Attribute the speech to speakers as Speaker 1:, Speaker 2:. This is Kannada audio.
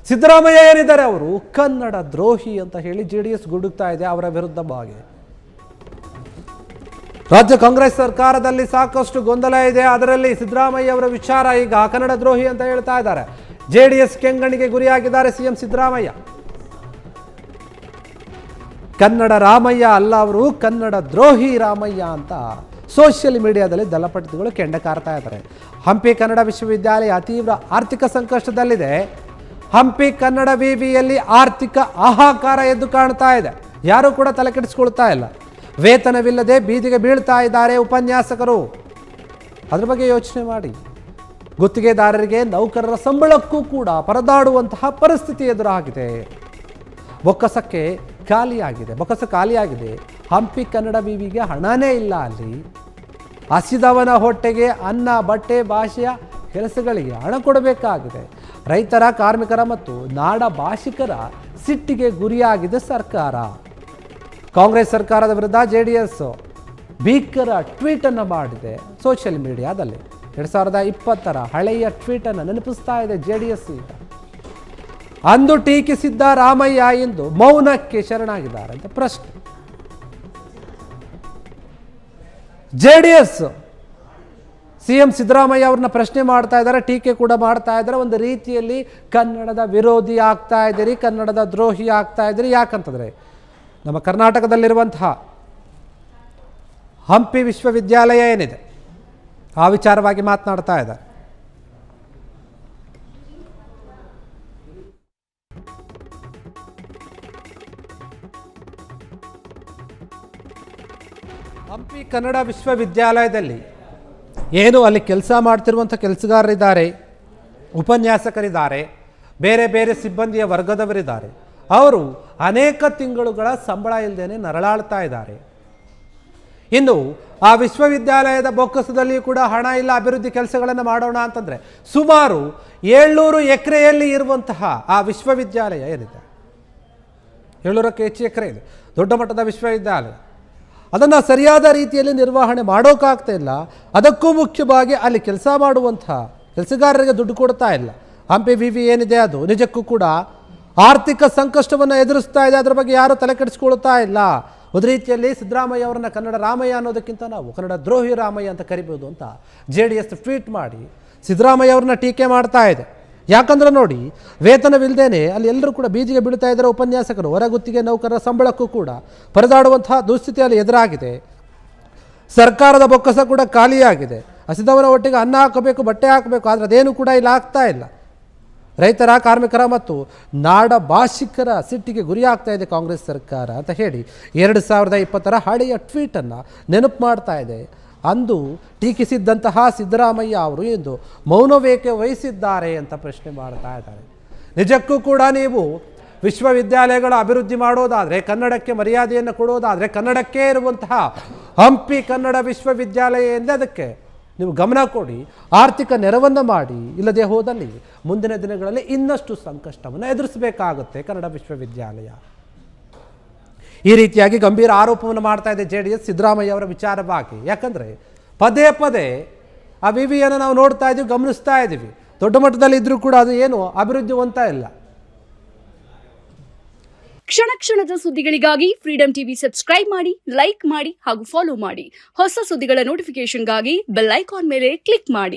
Speaker 1: ಸಿದ್ದರಾಮಯ್ಯ ಏನಿದ್ದಾರೆ ಅವರು ಕನ್ನಡ ದ್ರೋಹಿ ಅಂತ ಹೇಳಿ ಜೆಡಿಎಸ್ ಗುಡುಕ್ತಾ ಇದೆ ಅವರ ವಿರುದ್ಧವಾಗಿ. ರಾಜ್ಯ ಕಾಂಗ್ರೆಸ್ ಸರ್ಕಾರದಲ್ಲಿ ಸಾಕಷ್ಟು ಗೊಂದಲ ಇದೆ. ಅದರಲ್ಲಿ ಸಿದ್ದರಾಮಯ್ಯ ಅವರ ವಿಚಾರ ಈಗ ಕನ್ನಡ ದ್ರೋಹಿ ಅಂತ ಹೇಳ್ತಾ ಇದ್ದಾರೆ. ಜೆಡಿಎಸ್ ಕೆಂಗಣಿಗೆ ಗುರಿಯಾಗಿದ್ದಾರೆ ಸಿಎಂ ಸಿದ್ದರಾಮಯ್ಯ. ಕನ್ನಡ ರಾಮಯ್ಯ ಅಲ್ಲ, ಅವರು ಕನ್ನಡ ದ್ರೋಹಿ ರಾಮಯ್ಯ ಅಂತ ಸೋಷಿಯಲ್ ಮೀಡಿಯಾದಲ್ಲಿ ದಳಪತಿಗಳು ಕೆಂಡ ಕಾರ್ತಾ ಇದ್ದಾರೆ. ಹಂಪಿ ಕನ್ನಡ ವಿಶ್ವವಿದ್ಯಾಲಯ ತೀವ್ರ ಆರ್ಥಿಕ ಸಂಕಷ್ಟದಲ್ಲಿದೆ. ಹಂಪಿ ಕನ್ನಡ ವಿವಿಯಲ್ಲಿ ಆರ್ಥಿಕ ಹಾಹಾಕಾರ ಎದ್ದು ಕಾಣ್ತಾ ಇದೆ. ಯಾರೂ ಕೂಡ ತಲೆ ಕೆಡಿಸ್ಕೊಳ್ತಾ ಇಲ್ಲ. ವೇತನವಿಲ್ಲದೆ ಬೀದಿಗೆ ಬೀಳ್ತಾ ಇದ್ದಾರೆ ಉಪನ್ಯಾಸಕರು. ಅದ್ರ ಬಗ್ಗೆ ಯೋಚನೆ ಮಾಡಿ. ಗುತ್ತಿಗೆದಾರರಿಗೆ ನೌಕರರ ಸಂಬಳಕ್ಕೂ ಕೂಡ ಪರದಾಡುವಂತಹ ಪರಿಸ್ಥಿತಿ ಎದುರಾಗಿದೆ. ಬೊಕ್ಕಸ ಖಾಲಿಯಾಗಿದೆ. ಹಂಪಿ ಕನ್ನಡ ವಿವಿಗೆ ಹಣನೇ ಇಲ್ಲ. ಅಲ್ಲಿ ಹಸಿದವನ ಹೊಟ್ಟೆಗೆ ಅನ್ನ, ಬಟ್ಟೆ, ಭಾಷೆಯ ಕೆಲಸಗಳಿಗೆ ಹಣ ಕೊಡಬೇಕಾಗಿದೆ. ರೈತರ, ಕಾರ್ಮಿಕರ ಮತ್ತು ನಾಡ ಭಾಷಿಕರ ಸಿಟ್ಟಿಗೆ ಗುರಿಯಾಗಿದೆ ಸರ್ಕಾರ. ಕಾಂಗ್ರೆಸ್ ಸರ್ಕಾರದ ವಿರುದ್ಧ ಜೆಡಿಎಸ್ ಭೀಕರ ಟ್ವೀಟ್ ಅನ್ನು ಮಾಡಿದೆ ಸೋಷಿಯಲ್ ಮೀಡಿಯಾದಲ್ಲಿ. 2020 ಹಳೆಯ ಟ್ವೀಟ್ ಅನ್ನು ನೆನಪಿಸ್ತಾ ಇದೆ ಜೆಡಿಎಸ್. ಈಗ ಅಂದು ಟೀಕಿಸಿದ್ದ ರಾಮಯ್ಯ ಇಂದು ಮೌನಕ್ಕೆ ಶರಣಾಗಿದ್ದಾರೆ ಅಂತ ಪ್ರಶ್ನೆ. ಜೆಡಿಎಸ್ ಸಿಎಂ ಸಿದ್ದರಾಮಯ್ಯ ಅವ್ರನ್ನ ಪ್ರಶ್ನೆ ಮಾಡ್ತಾ ಇದ್ದಾರೆ, ಟೀಕೆ ಕೂಡ ಮಾಡ್ತಾ ಇದ್ದಾರೆ. ಒಂದು ರೀತಿಯಲ್ಲಿ ಕನ್ನಡದ ವಿರೋಧಿ ಆಗ್ತಾ ಇದ್ದೀರಿ, ಕನ್ನಡದ ದ್ರೋಹಿ ಆಗ್ತಾ ಇದ್ದೀರಿ. ಯಾಕಂತಂದ್ರೆ ನಮ್ಮ ಕರ್ನಾಟಕದಲ್ಲಿರುವಂತಹ ಹಂಪಿ ವಿಶ್ವವಿದ್ಯಾಲಯ ಏನಿದೆ ಆ ವಿಚಾರವಾಗಿ ಮಾತನಾಡ್ತಾ ಇದ್ದಾರೆ. ಹಂಪಿ ಕನ್ನಡ ವಿಶ್ವವಿದ್ಯಾಲಯದಲ್ಲಿ ಏನು ಅಲ್ಲಿ ಕೆಲಸ ಮಾಡ್ತಿರುವಂಥ ಕೆಲಸಗಾರರಿದ್ದಾರೆ, ಉಪನ್ಯಾಸಕರಿದ್ದಾರೆ, ಬೇರೆ ಬೇರೆ ಸಿಬ್ಬಂದಿಯ ವರ್ಗದವರಿದ್ದಾರೆ. ಅವರು ಅನೇಕ ತಿಂಗಳುಗಳ ಸಂಬಳ ಇಲ್ಲದೇನೆ ನರಳಾಳ್ತಾ ಇದ್ದಾರೆ. ಇನ್ನು ಆ ವಿಶ್ವವಿದ್ಯಾಲಯದ ಬೊಕ್ಕಸದಲ್ಲಿ ಕೂಡ ಹಣ ಇಲ್ಲ. ಅಭಿವೃದ್ಧಿ ಕೆಲಸಗಳನ್ನು ಮಾಡೋಣ ಅಂತಂದರೆ ಸುಮಾರು 700 ಎಕರೆಯಲ್ಲಿ ಇರುವಂತಹ ಆ ವಿಶ್ವವಿದ್ಯಾಲಯ ಏನಿದೆ, 700ಕ್ಕೆ ಹೆಚ್ಚು ಎಕರೆ ಇದೆ, ದೊಡ್ಡ ಮಟ್ಟದ ವಿಶ್ವವಿದ್ಯಾಲಯ. ಅದನ್ನು ಸರಿಯಾದ ರೀತಿಯಲ್ಲಿ ನಿರ್ವಹಣೆ ಮಾಡೋಕ್ಕಾಗ್ತಾ ಇಲ್ಲ. ಅದಕ್ಕೂ ಮುಖ್ಯವಾಗಿ ಅಲ್ಲಿ ಕೆಲಸ ಮಾಡುವಂತಹ ಕೆಲಸಗಾರರಿಗೆ ದುಡ್ಡು ಕೊಡ್ತಾ ಇಲ್ಲ. ಹಂಪಿ ವಿವಿ ಏನಿದೆ ಅದು ನಿಜಕ್ಕೂ ಕೂಡ ಆರ್ಥಿಕ ಸಂಕಷ್ಟವನ್ನು ಎದುರಿಸ್ತಾ ಇದೆ. ಅದರ ಬಗ್ಗೆ ಯಾರೂ ತಲೆ ಕೆಡಿಸ್ಕೊಳ್ತಾ ಇಲ್ಲ. ಒಂದು ರೀತಿಯಲ್ಲಿ ಸಿದ್ದರಾಮಯ್ಯ ಅವರನ್ನ ಕನ್ನಡ ರಾಮಯ್ಯ ಅನ್ನೋದಕ್ಕಿಂತ ನಾವು ಕನ್ನಡ ದ್ರೋಹಿ ರಾಮಯ್ಯ ಅಂತ ಕರಿಬೋದು ಅಂತ ಜೆಡಿಎಸ್ ಟ್ವೀಟ್ ಮಾಡಿ ಸಿದ್ದರಾಮಯ್ಯ ಅವ್ರನ್ನ ಟೀಕೆ ಮಾಡ್ತಾ ಇದೆ. ಯಾಕಂದ್ರೆ ನೋಡಿ, ವೇತನವಿಲ್ಲದೇನೆ ಅಲ್ಲಿ ಎಲ್ಲರೂ ಕೂಡ ಬೀದಿಗೆ ಬೀಳ್ತಾ ಇದ್ದಾರೆ ಉಪನ್ಯಾಸಕರು. ಹೊರಗುತ್ತಿಗೆ ನೌಕರರ ಸಂಬಳಕ್ಕೂ ಕೂಡ ಪರದಾಡುವಂತಹ ದುಸ್ಥಿತಿ ಅಲ್ಲಿ ಎದುರಾಗಿದೆ. ಸರ್ಕಾರದ ಬೊಕ್ಕಸ ಕೂಡ ಖಾಲಿಯಾಗಿದೆ. ಹಸಿದವನ ಒಟ್ಟಿಗೆ ಅನ್ನ ಹಾಕಬೇಕು, ಬಟ್ಟೆ ಹಾಕಬೇಕು, ಆದರೆ ಅದೇನು ಕೂಡ ಇಲ್ಲಿ ಆಗ್ತಾ ಇಲ್ಲ. ರೈತರ, ಕಾರ್ಮಿಕರ ಮತ್ತು ನಾಡ ಭಾಷಿಕರ ಸಿಟ್ಟಿಗೆ ಗುರಿಯಾಗ್ತಾ ಇದೆ ಕಾಂಗ್ರೆಸ್ ಸರ್ಕಾರ ಅಂತ ಹೇಳಿ 2020 ಹಳೆಯ ಟ್ವೀಟನ್ನು ನೆನಪು ಮಾಡ್ತಾ ಇದೆ. ಅಂದು ಟೀಕಿಸಿದ್ದಂತಹ ಸಿದ್ದರಾಮಯ್ಯ ಅವರು ಇಂದು ಮೌನವೇಕೆ ವಹಿಸಿದ್ದಾರೆ ಅಂತ ಪ್ರಶ್ನೆ ಮಾಡ್ತಾ ಇದ್ದಾರೆ. ನಿಜಕ್ಕೂ ಕೂಡ ನೀವು ವಿಶ್ವವಿದ್ಯಾಲಯಗಳ ಅಭಿವೃದ್ಧಿ ಮಾಡೋದಾದರೆ, ಕನ್ನಡಕ್ಕೆ ಮರ್ಯಾದೆಯನ್ನು ಕೊಡೋದಾದರೆ, ಕನ್ನಡಕ್ಕೆ ಇರುವಂತಹ ಹಂಪಿ ಕನ್ನಡ ವಿಶ್ವವಿದ್ಯಾಲಯ ಎಂದೇ ಅದಕ್ಕೆ ನೀವು ಗಮನ ಕೊಡಿ, ಆರ್ಥಿಕ ನೆರವನ್ನು ಮಾಡಿ. ಇಲ್ಲದೆ ಹೋದಲ್ಲಿ ಮುಂದಿನ ದಿನಗಳಲ್ಲಿ ಇನ್ನಷ್ಟು ಸಂಕಷ್ಟವನ್ನು ಎದುರಿಸಬೇಕಾಗುತ್ತೆ ಕನ್ನಡ ವಿಶ್ವವಿದ್ಯಾಲಯ. ಈ ರೀತಿಯಾಗಿ ಗಂಭೀರ ಆರೋಪವನ್ನು ಮಾಡ್ತಾ ಇದೆ ಜೆಡಿಎಸ್ ಸಿದ್ದರಾಮಯ್ಯ ಅವರ ವಿಚಾರವಾಗಿ. ಯಾಕಂದರೆ ಪದೇ ಪದೇ ಆ ವಿವಿಯನ್ನು ನಾವು ನೋಡ್ತಾ ಇದ್ದೀವಿ, ಗಮನಿಸ್ತಾ ಇದ್ದೀವಿ. ದೊಡ್ಡ ಮಟ್ಟದಲ್ಲಿ ಇದ್ರೂ ಕೂಡ ಅದು ಏನು ಅಭಿವೃದ್ಧಿ ಹೊಂದ್ತಾ ಇಲ್ಲ.
Speaker 2: ಕ್ಷಣ ಕ್ಷಣದ ಸುದ್ದಿಗಳಿಗಾಗಿ ಫ್ರೀಡಂ ಟಿವಿ ಸಬ್ಸ್ಕ್ರೈಬ್ ಮಾಡಿ, ಲೈಕ್ ಮಾಡಿ ಹಾಗೂ ಫಾಲೋ ಮಾಡಿ. ಹೊಸ ಸುದ್ದಿಗಳ ನೋಟಿಫಿಕೇಶನ್ಗಾಗಿ ಬೆಲ್ ಐಕಾನ್ ಮೇಲೆ ಕ್ಲಿಕ್ ಮಾಡಿ.